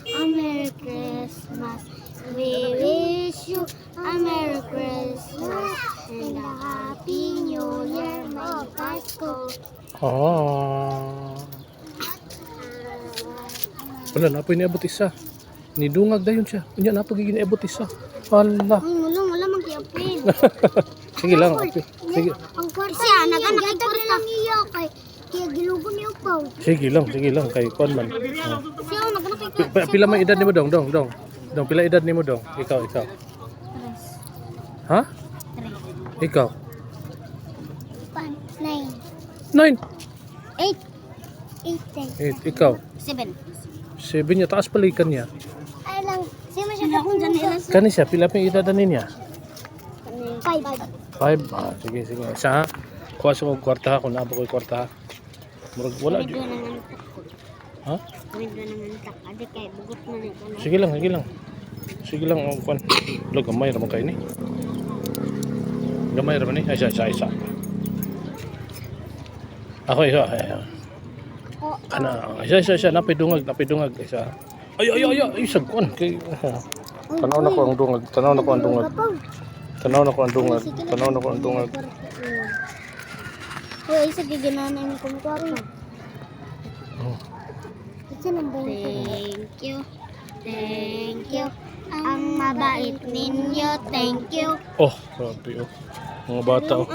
a Merry Christmas. We wish you a Merry Christmas and a Happy New Year, my Pasko. Ah. Wala na po iniabot isa. Nidungag dayon siya. Unya na po giniabot isa. Hala. Ay, wala mag-i-apil. Sige lang. Okay. Sige. Ang kwarta siya, nagkakita lang iya kay kaya gilugon niyo pa. Sige lang kay kuan man. Siya, nagkakita. Pila may edad nimo dong? Dong, pila edad nimo dong? Ikaw. Ha? 3, Ikaw. 9, 9. 8, 8. Ikaw. 7. 7 niya. Taas palikan niya. Ay lang, siya masyadong akong janela. Kani siya. Pila may edad na niya? 5. 5. Ah, sige. Sa kuha sa kong kwarta ha. Kung naabot ko yung kwarta ha. Murag wala. Medyo nangantak ko. Ha? Medyo nangantak. Adi kay bugot na nito. Sige lang. Sige lang. Oh, kuan. Lo, gamay naman kayo ni. Gamay naman ni. Ay, isa. Ako, isa. Kana. Isa. Napidungag. Isa. Ay, sagkuan. Kay, tanaw na ko ang dungag. Tanaw na ko ang dungag. Kaya isa giginanay mo kung kwarta. Oh. Thank you. Ang mabait ninyo. Thank you. Oh, grabe oh. Mga bata oh.